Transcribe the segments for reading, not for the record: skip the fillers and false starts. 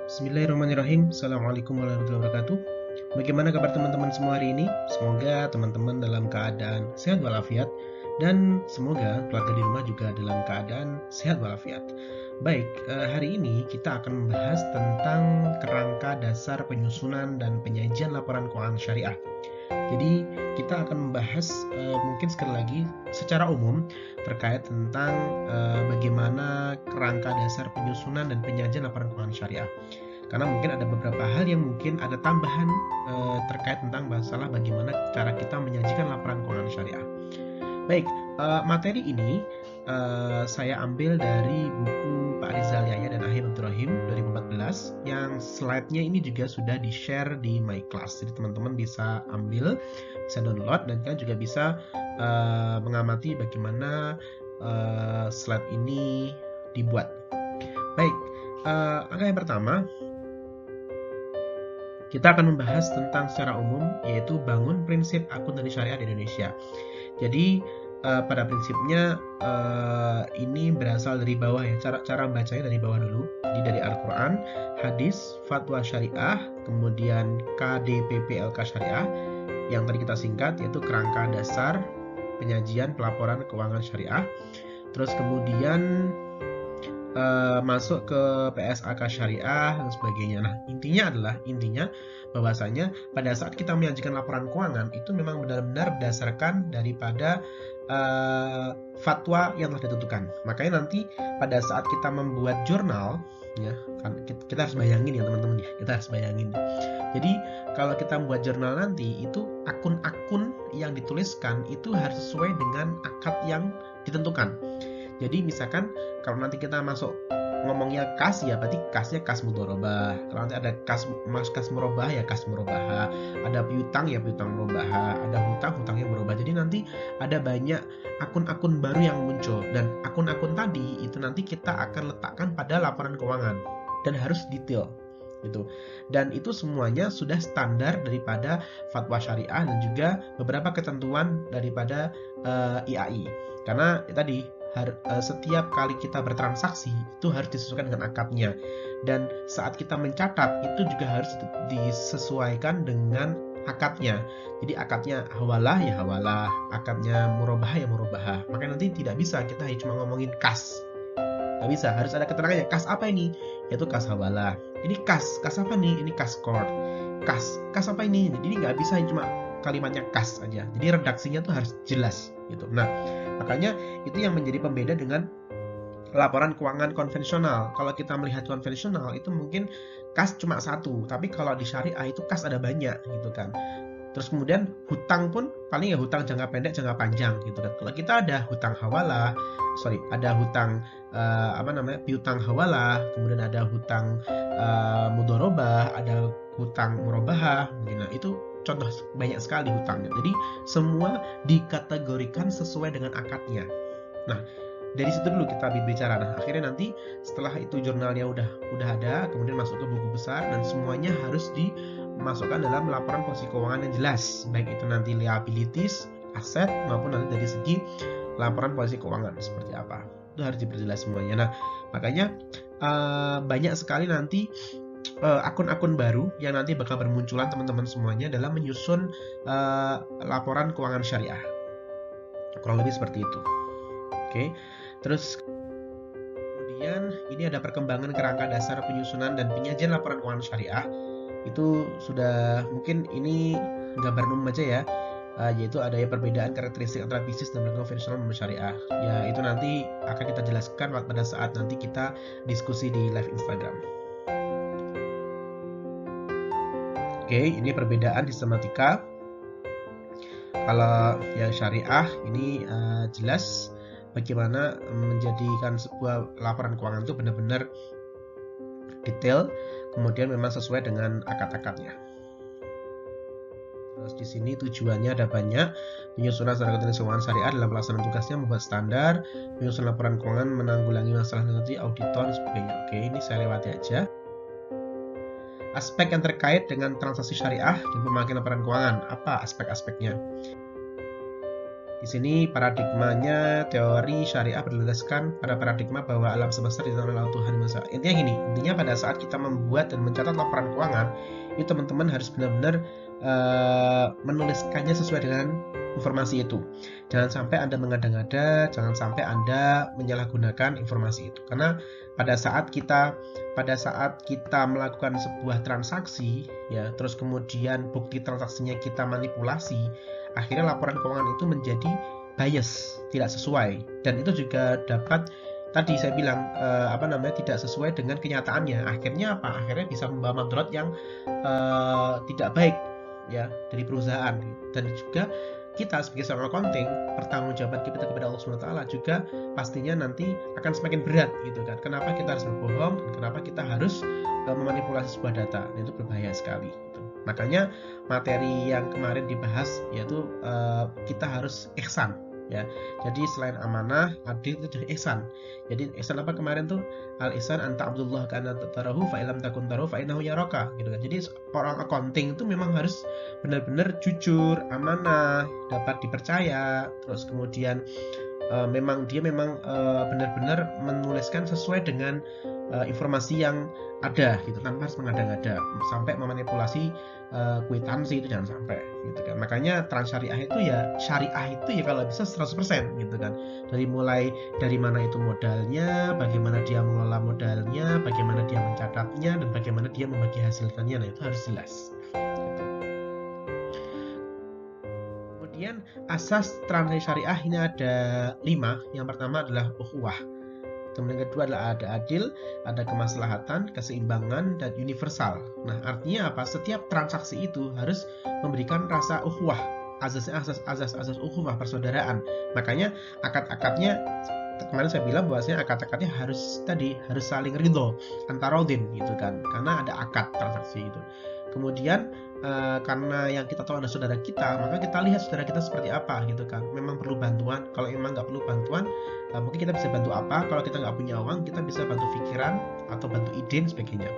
Bismillahirrahmanirrahim. Assalamualaikum warahmatullahi wabarakatuh. Bagaimana kabar teman-teman semua hari ini? Semoga teman-teman dalam keadaan sehat walafiat dan semoga keluarga di rumah juga dalam keadaan sehat walafiat. Baik, hari ini kita akan membahas tentang kerangka dasar penyusunan dan penyajian laporan keuangan syariah. Jadi kita akan membahas mungkin sekali lagi secara umum terkait tentang bagaimana kerangka dasar penyusunan dan penyajian laporan keuangan syariah. Karena mungkin ada beberapa hal yang mungkin ada tambahan terkait tentang masalah bagaimana cara kita menyajikan laporan keuangan syariah. Baik, materi ini saya ambil dari buku Pak Rizal Yahya dan Ahim Abdurrahim 2014 yang slide-nya ini juga sudah di-share di My Class. Jadi teman-teman bisa ambil, bisa download, dan kalian juga bisa mengamati bagaimana slide ini dibuat. Baik, angka yang pertama kita akan membahas tentang secara umum yaitu bangun prinsip akuntansi syariah di Indonesia. Jadi pada prinsipnya ini berasal dari bawah ya, cara bacanya dari bawah dulu. Jadi dari Al-Quran, hadis, fatwa syariah, kemudian KDPPLK syariah yang tadi kita singkat yaitu kerangka dasar penyajian pelaporan keuangan syariah. Terus kemudian masuk ke PSAK syariah dan sebagainya. Nah, intinya bahwasanya pada saat kita menyajikan laporan keuangan itu memang benar-benar berdasarkan daripada fatwa yang telah ditentukan. Makanya nanti pada saat kita membuat jurnal, ya kan kita harus bayangin ya teman-teman ya, kita harus bayangin. Jadi kalau kita membuat jurnal nanti itu akun-akun yang dituliskan itu harus sesuai dengan akad yang ditentukan. Jadi misalkan kalau nanti kita masuk ngomongnya kas ya berarti kasnya kas mudharabah. Kalau nanti ada kas murabah ya kas murabah. Ada piutang ya piutang murabah. Ada hutangnya murabah. Jadi nanti ada banyak akun-akun baru yang muncul dan akun-akun tadi itu nanti kita akan letakkan pada laporan keuangan dan harus detail gitu. Dan itu semuanya sudah standar daripada fatwa syariah dan juga beberapa ketentuan daripada IAI. Karena tadi setiap kali kita bertransaksi itu harus disesuaikan dengan akadnya, dan saat kita mencatat itu juga harus disesuaikan dengan akadnya. Jadi akadnya hawalah ya hawalah, akadnya murabah ya murabah. Maka nanti tidak bisa kita hanya cuma ngomongin kas, nggak bisa, harus ada keterangannya. Kas apa ini? Yaitu kas hawalah. Ini kas apa nih? Ini kas court. Kas apa ini? Jadi nggak bisa cuma kalimatnya kas aja. Jadi redaksinya tuh harus jelas gitu. Nah, makanya itu yang menjadi pembeda dengan laporan keuangan konvensional. Kalau kita melihat konvensional itu mungkin kas cuma satu, tapi kalau di syariah itu kas ada banyak gitu kan. Terus kemudian hutang pun paling ya hutang jangka pendek, jangka panjang gitu kan. Kalau kita ada hutang hawalah, ada hutang piutang hawalah, kemudian ada hutang mudharabah, ada hutang murabahah. Nah, itu contoh banyak sekali hutangnya. Jadi semua dikategorikan sesuai dengan akadnya. Nah, dari situ dulu kita bicara. Nah, akhirnya nanti setelah itu jurnalnya udah ada, kemudian masuk ke buku besar dan semuanya harus dimasukkan dalam laporan posisi keuangan yang jelas, baik itu nanti liabilities, aset maupun nanti dari segi laporan posisi keuangan seperti apa. Itu harus diperjelas semuanya. Nah, makanya banyak sekali nanti akun-akun baru yang nanti bakal bermunculan teman-teman semuanya dalam menyusun laporan keuangan syariah. Kurang lebih seperti itu. Oke. Terus kemudian ini ada perkembangan kerangka dasar penyusunan dan penyajian laporan keuangan syariah. Itu sudah mungkin ini gambar umum aja ya. Yaitu adanya perbedaan karakteristik antara bisnis dan konvensional dan syariah. Ya, itu nanti akan kita jelaskan pada saat nanti kita diskusi di live Instagram. Oke, ini perbedaan sistematika. Kalau yang syariah ini jelas bagaimana menjadikan sebuah laporan keuangan itu benar-benar detail, kemudian memang sesuai dengan akad-akadnya. Terus di sini tujuannya ada banyak. Penyusunan standar akuntansi keuangan syariah dalam pelaksanaan tugasnya membuat standar, menyusun laporan keuangan, menanggulangi masalah nanti auditor dan sebagainya. Oke, ini saya lewati aja. Aspek yang terkait dengan transaksi syariah dan pemakaian laporan keuangan, apa aspek-aspeknya? Di sini paradigmanya teori syariah berdasarkan pada paradigma bahwa alam semesta ditentukan oleh Tuhan Maha Esa. Intinya gini, intinya pada saat kita membuat dan mencatat laporan keuangan, itu teman-teman harus benar-benar menuliskannya sesuai dengan informasi itu. Jangan sampai Anda mengada-ngada, jangan sampai Anda menyalahgunakan informasi itu. Karena pada saat kita melakukan sebuah transaksi, ya, terus kemudian bukti transaksinya kita manipulasi, akhirnya laporan keuangan itu menjadi bias, tidak sesuai, dan itu juga dapat tadi saya bilang tidak sesuai dengan kenyataannya. Akhirnya apa? Akhirnya bisa membawa mudarat yang tidak baik, ya, dari perusahaan. Dan juga kita sebagai seorang accounting, pertanggungjawaban kita kepada Allah SWT juga pastinya nanti akan semakin berat, gitu kan. Kenapa kita harus berbohong? Kenapa kita harus memanipulasi sebuah data? Itu berbahaya sekali, gitu. Makanya materi yang kemarin dibahas yaitu kita harus ihsan, ya. Jadi selain amanah, adil itu jadi ihsan. Jadi ihsan apa kemarin tuh? Al ihsan anta abdullah kana tarahu fa illam takun tarahu fa innahu yaraka, gitu kan. Jadi orang accounting itu memang harus benar-benar jujur, amanah, dapat dipercaya, terus kemudian memang benar-benar menuliskan sesuai dengan informasi yang ada, gitu, tanpa harus mengada-ngada sampai memanipulasi kwitansi, itu jangan sampai, gitu kan. Makanya syariah itu ya kalau bisa 100%, gitu kan. Dari mana itu modalnya, bagaimana dia mengelola modalnya, bagaimana dia mencatatnya, dan bagaimana dia membagi hasilkannya, nah itu harus jelas, gitu. Kemudian asas transaksi syariah ini ada 5. Yang pertama adalah ukhuwah. Kemudian yang kedua adalah ada adil, ada kemaslahatan, keseimbangan, dan universal. Nah, artinya apa? Setiap transaksi itu harus memberikan rasa ukhuwah, asas ukhuwah, persaudaraan. Makanya akad-akadnya kemarin saya bilang bahwasanya akad-akadnya harus saling ridho, antarodin, gitu kan. Karena ada akad transaksi itu. Kemudian karena yang kita tahu ada saudara kita, maka kita lihat saudara kita seperti apa, gitu kan. Memang perlu bantuan, kalau memang nggak perlu bantuan, mungkin kita bisa bantu apa. Kalau kita nggak punya uang, kita bisa bantu pikiran atau bantu ide dan sebagainya.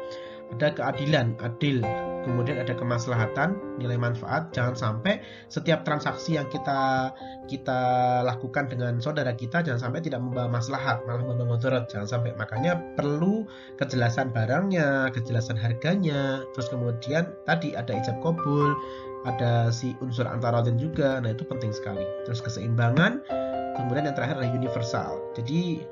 Ada keadilan, adil, kemudian ada kemaslahatan, nilai manfaat. Jangan sampai setiap transaksi yang kita lakukan dengan saudara kita, jangan sampai tidak membawa maslahat, malah membawa mudarat, jangan sampai. Makanya perlu kejelasan barangnya, kejelasan harganya, terus kemudian tadi ada ijab kabul, ada si unsur antarodin juga. Nah, itu penting sekali. Terus keseimbangan, kemudian yang terakhir adalah universal. Jadi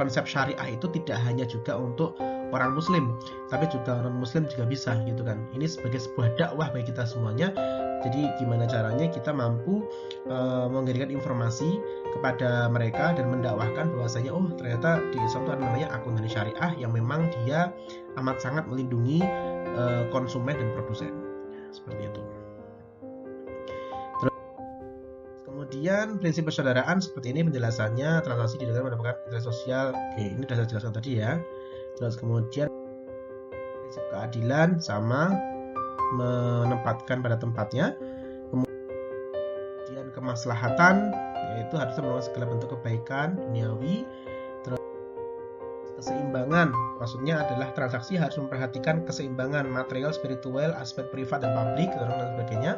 konsep syariah itu tidak hanya juga untuk orang muslim, tapi juga orang muslim juga bisa, gitu kan. Ini sebagai sebuah dakwah bagi kita semuanya. Jadi gimana caranya kita mampu memberikan informasi kepada mereka dan mendakwahkan bahwasanya ternyata di Islam itu ada namanya akuntansi syariah yang memang dia amat sangat melindungi konsumen dan produsen, seperti itu. Kemudian prinsip persaudaraan seperti ini penjelasannya. Transaksi dilakukan mendapatkan nilai sosial. Oke, ini sudah saya jelaskan tadi, ya. Terus kemudian prinsip keadilan sama, menempatkan pada tempatnya. Kemudian kemaslahatan, yaitu harusnya menolong segala bentuk kebaikan duniawi. Terus keseimbangan, maksudnya adalah transaksi harus memperhatikan keseimbangan material, spiritual, aspek privat dan publik, dan sebagainya.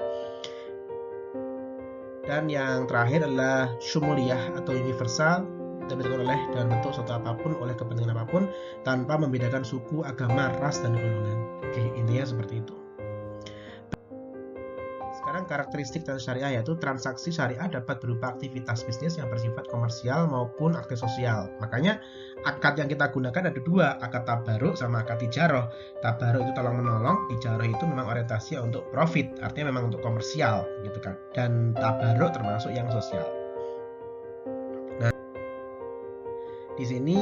Dan yang terakhir adalah syumuliyah atau universal, dilakukan oleh dan bentuk suatu apapun oleh kepentingan apapun tanpa membedakan suku, agama, ras, dan golongan. Oke, intinya seperti itu. Sekarang karakteristik transaksi syariah, yaitu transaksi syariah dapat berupa aktivitas bisnis yang bersifat komersial maupun aktif sosial. Makanya akad yang kita gunakan ada 2, akad tabaruk sama akad tijaroh. Tabaruk itu tolong menolong, tijaroh itu memang orientasi untuk profit, artinya memang untuk komersial, gitu kan. Dan tabaruk termasuk yang sosial. Nah, di sini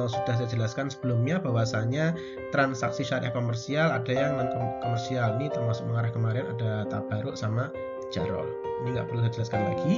sudah saya jelaskan sebelumnya bahwasanya transaksi syariah komersial ada yang non komersial. Ini termasuk mengarah kemarin ada tabaruk sama tijaroh. Ini nggak perlu saya jelaskan lagi.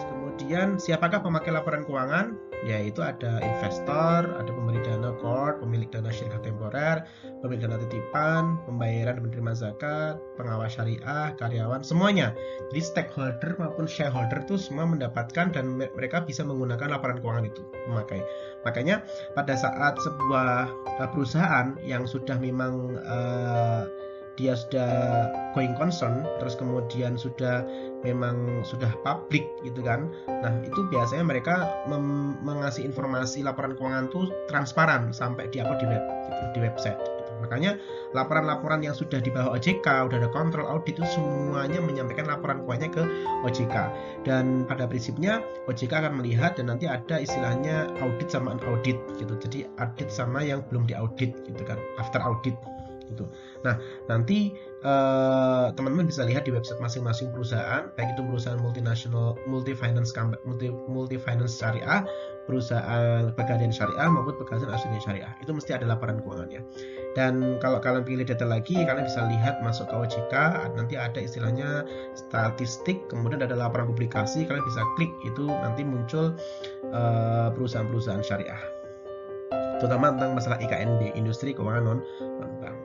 Kemudian siapakah pemakai laporan keuangan? Yaitu ada investor, ada pemberi dana core, pemilik dana syariah temporer, pemilik dana titipan, pembayaran dan penerima zakat, pengawas syariah, karyawan, semuanya. Jadi stakeholder maupun shareholder itu semua mendapatkan dan mereka bisa menggunakan laporan keuangan itu memakai. Makanya pada saat sebuah perusahaan yang sudah memang dia sudah going concern, terus kemudian memang sudah publik gitu kan. Nah itu biasanya mereka mengasih informasi laporan keuangan tuh transparan sampai di-upload di website gitu. Makanya laporan-laporan yang sudah di bawah OJK, udah ada kontrol audit, itu semuanya menyampaikan laporan keuangannya ke OJK. Dan pada prinsipnya OJK akan melihat dan nanti ada istilahnya audit sama unaudit gitu. Jadi audit sama yang belum diaudit gitu kan, after audit gitu. Nah nanti teman-teman bisa lihat di website masing-masing perusahaan, baik itu perusahaan multinasional, multi-finance syariah, perusahaan pegadaian syariah maupun pegadaian asuransi syariah, itu mesti ada laporan keuangannya. Dan kalau kalian pilih data lagi, kalian bisa lihat masuk ke OJK, nanti ada istilahnya statistik, kemudian ada laporan publikasi, kalian bisa klik, itu nanti muncul perusahaan-perusahaan syariah, terutama tentang masalah IKNB, industri keuangan non-bank.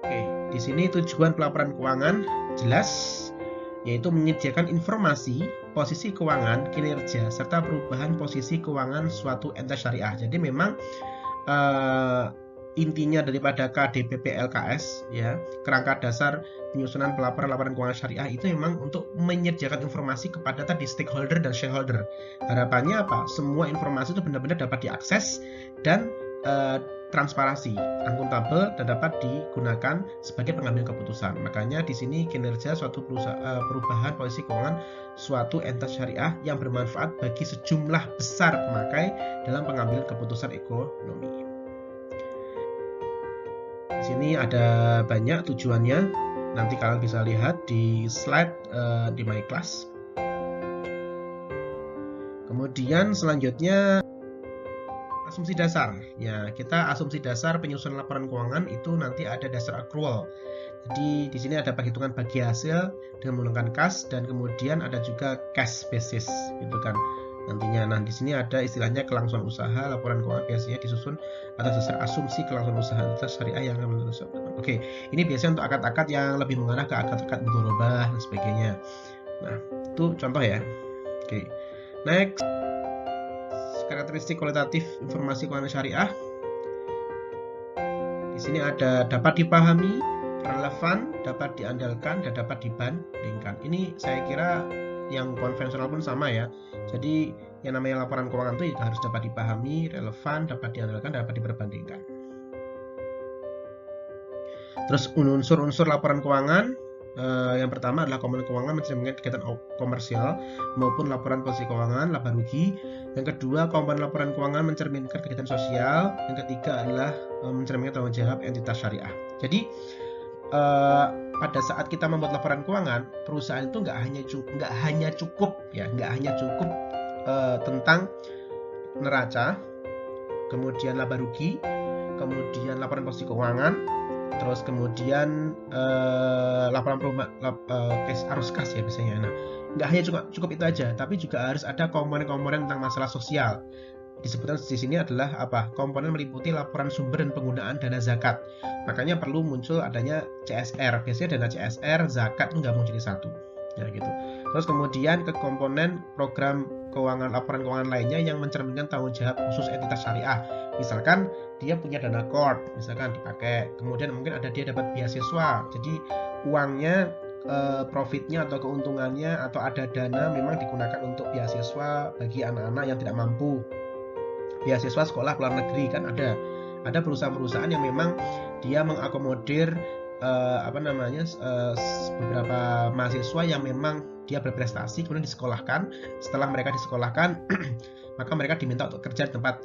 Oke, di sini tujuan pelaporan keuangan jelas, yaitu menyediakan informasi posisi keuangan, kinerja, serta perubahan posisi keuangan suatu entitas syariah. Jadi memang intinya daripada KDPP LKS ya, kerangka dasar penyusunan laporan keuangan syariah itu memang untuk menyediakan informasi kepada tadi stakeholder dan shareholder. Harapannya apa? Semua informasi itu benar-benar dapat diakses dan transparansi, akuntabel, dan dapat digunakan sebagai pengambil keputusan. Makanya di sini kinerja suatu perubahan posisi keuangan suatu entitas syariah yang bermanfaat bagi sejumlah besar pemakai dalam pengambilan keputusan ekonomi. Di sini ada banyak tujuannya. Nanti kalian bisa lihat di slide di my class. Kemudian selanjutnya asumsi dasar. Ya, kita asumsi dasar penyusunan laporan keuangan itu nanti ada dasar accrual. Jadi di sini ada perhitungan bagi hasil dengan menggunakan kas, dan kemudian ada juga cash basis gitu kan nantinya. Nah, di sini ada istilahnya kelangsungan usaha. Laporan keuangan biasanya disusun atas dasar asumsi kelangsungan usaha atas syariah yang akan menentukan. Oke, ini biasanya untuk akad-akad yang lebih mengarah ke akad-akad mudharabah dan sebagainya. Nah, itu contoh ya. Oke. Next, karakteristik kualitatif informasi keuangan syariah. Di sini ada dapat dipahami, relevan, dapat diandalkan, dan dapat dibandingkan. Ini saya kira yang konvensional pun sama ya. Jadi yang namanya laporan keuangan itu harus dapat dipahami, relevan, dapat diandalkan, dapat diperbandingkan. Terus unsur-unsur laporan keuangan, yang pertama adalah komponen keuangan mencerminkan kegiatan komersial maupun laporan posisi keuangan, laba rugi. Yang kedua, komponen laporan keuangan mencerminkan kegiatan sosial. Yang ketiga adalah mencerminkan tanggung jawab entitas syariah. Jadi pada saat kita membuat laporan keuangan, perusahaan itu nggak hanya cukup tentang neraca, kemudian laba rugi, kemudian laporan posisi keuangan, terus kemudian laporan arus kas ya biasanya. Nah, nggak hanya cukup itu aja, tapi juga harus ada komponen-komponen tentang masalah sosial. Disebutkan di sini adalah apa? Komponen meliputi laporan sumber dan penggunaan dana zakat. Makanya perlu muncul adanya CSR. Biasanya dana CSR, zakat nggak mau jadi satu. Ya gitu. Terus kemudian ke komponen program keuangan, laporan keuangan lainnya yang mencerminkan tanggung jawab khusus entitas syariah. Misalkan dia punya dana kord, misalkan dipakai. Kemudian mungkin ada dia dapat beasiswa. Jadi uangnya, profitnya atau keuntungannya atau ada dana memang digunakan untuk beasiswa bagi anak-anak yang tidak mampu. Beasiswa sekolah luar negeri kan ada perusahaan-perusahaan yang memang dia mengakomodir beberapa mahasiswa yang memang dia berprestasi kemudian disekolahkan. Setelah mereka disekolahkan maka mereka diminta untuk kerja di tempat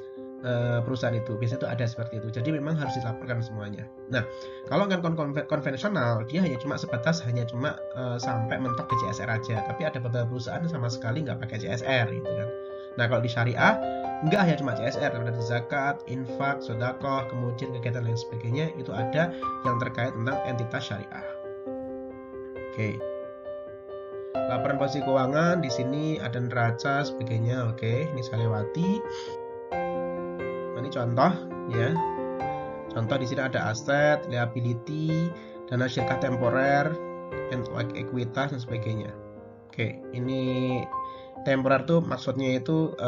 perusahaan itu. Biasanya itu ada seperti itu. Jadi memang harus dilaporkan semuanya. Nah, kalau kan konvensional dia hanya cuma sampai mentok ke CSR aja. Tapi ada beberapa perusahaan sama sekali nggak pakai CSR gitu kan. Nah, kalau di syariah nggak hanya cuma CSR, ada zakat, infak, sedekah, kemudian kegiatan lain sebagainya, itu ada yang terkait tentang entitas syariah. Oke. Laporan posisi keuangan di sini ada neraca sebagainya. Oke, ini saya lewati. Nah, ini contoh ya. Contoh di sini ada aset, liability, dana syariah temporer, ekuitas dan sebagainya. Oke, ini temporer tuh maksudnya itu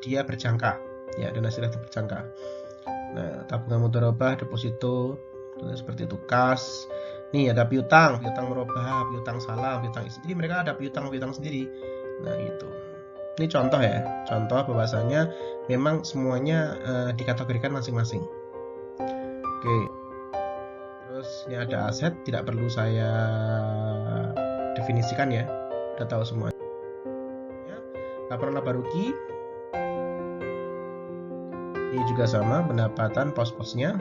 dia berjangka ya, dana syariah berjangka. Nah, tabungan mudharabah, deposito, Contohnya seperti itu, kas. Nih ada piutang, piutang merubah, piutang salam, piutang isi. Jadi mereka ada piutang sendiri. Nah itu. Ini contoh ya, contoh bahwasanya memang semuanya dikategorikan masing-masing. Oke. Terus ini ada aset, tidak perlu saya definisikan ya, udah tahu semua. Laporan laba rugi. Ini juga sama, pendapatan pos-posnya.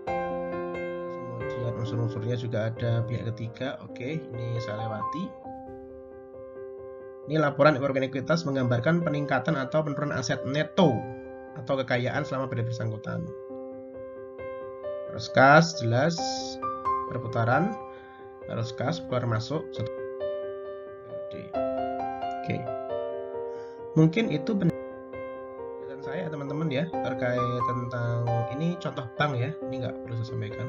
Kemudian unsur-unsurnya juga ada pihak ketiga. Oke, ini saya lewati. Ini laporan ekonomi ekuitas menggambarkan peningkatan atau penurunan aset neto atau kekayaan selama periode bersangkutan. Terus kas jelas perputaran, terus kas keluar masuk. Oke. Mungkin itu penjelasan saya teman-teman ya terkait tentang ini contoh bank ya. Ini nggak perlu saya sampaikan.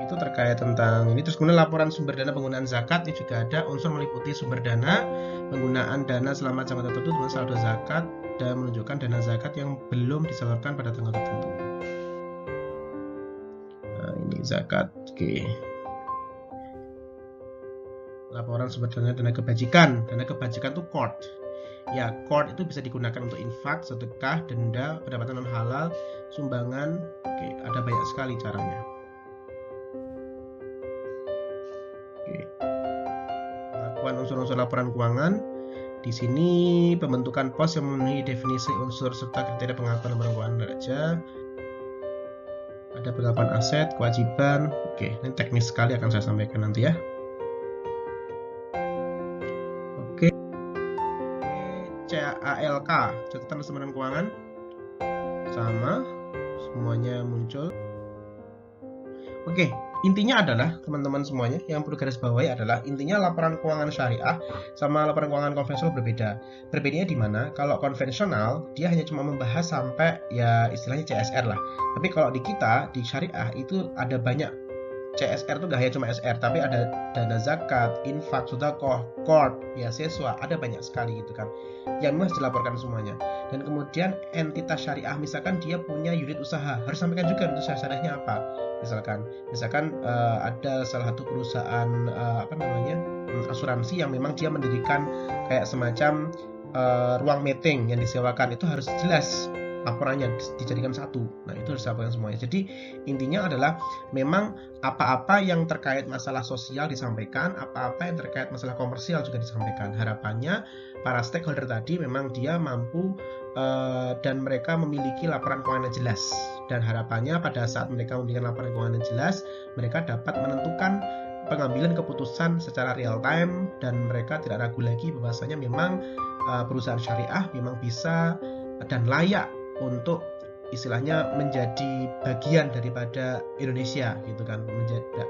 Itu terkait tentang ini. Terus kemudian laporan sumber dana penggunaan zakat ini juga ada unsur meliputi sumber dana, penggunaan dana selama jangka tertentu dengan saldo zakat dan menunjukkan dana zakat yang belum disalurkan pada tanggal tertentu. Nah, ini zakat. Oke. Laporan sumber dana kebajikan. Dana kebajikan itu qard. Ya, qard itu bisa digunakan untuk infak, sedekah, denda, pendapatan non halal, sumbangan. Oke, ada banyak sekali caranya. Pengakuan unsur-unsur laporan keuangan. Di sini pembentukan pos yang memenuhi definisi unsur serta kriteria pengakuan laporan keuangan aja. Ada pengakuan aset, kewajiban. Oke, ini teknis sekali akan saya sampaikan nanti ya. Oke. CALK, catatan lembaran keuangan. Sama, semuanya muncul. Oke, intinya adalah teman-teman semuanya yang perlu garis bawahi adalah intinya laporan keuangan syariah sama laporan keuangan konvensional berbeda. Berbedanya di mana? Kalau konvensional dia hanya cuma membahas sampai ya istilahnya CSR lah. Tapi kalau di kita di syariah itu ada banyak. CSR itu gak hanya cuma SR, tapi ada dana zakat, infak, sedekah, qard, beasiswa, ada banyak sekali gitu kan. Yang harus dilaporkan semuanya. Dan kemudian entitas syariah, misalkan dia punya unit usaha, harus sampaikan juga unit usaha syariahnya apa. Misalkan ada salah satu perusahaan asuransi yang memang dia mendirikan kayak semacam ruang meeting yang disewakan, itu harus jelas laporannya dijadikan satu. Nah, itu harus dilaporkan semuanya. Jadi intinya adalah memang apa-apa yang terkait masalah sosial disampaikan, apa-apa yang terkait masalah komersial juga disampaikan. Harapannya para stakeholder tadi memang dia mampu dan mereka memiliki laporan keuangan yang jelas. Dan harapannya pada saat mereka memiliki laporan keuangan yang jelas, mereka dapat menentukan pengambilan keputusan secara real time dan mereka tidak ragu lagi bahwasanya memang perusahaan syariah memang bisa dan layak untuk istilahnya menjadi bagian daripada Indonesia gitu kan,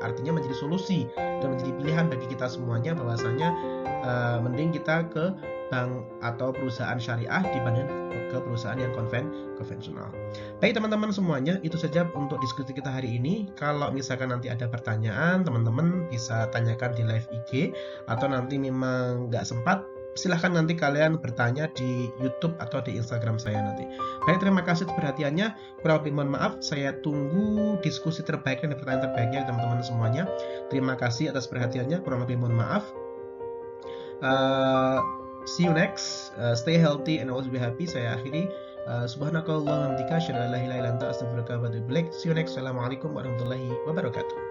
artinya menjadi solusi dan menjadi pilihan bagi kita semuanya bahwasanya mending kita ke bank atau perusahaan syariah dibanding ke perusahaan yang konvensional. Baik teman-teman semuanya, itu saja untuk diskusi kita hari ini. Kalau misalkan nanti ada pertanyaan, teman-teman bisa tanyakan di live IG atau nanti memang nggak sempat, silahkan nanti kalian bertanya di YouTube atau di Instagram saya nanti. Baik, terima kasih atas perhatiannya. Kurang lebih mohon maaf. Saya tunggu diskusi terbaik dan pertanyaan terbaiknya teman-teman semuanya. Terima kasih atas perhatiannya. Kurang lebih mohon maaf. See you next. Stay healthy and always be happy. Saya akhiri. Subhanakallahumma wa bihamdika, asyhadu an la ilaha illa anta, astaghfiruka wa atubu ilaik. See you next. Assalamualaikum warahmatullahi wabarakatuh.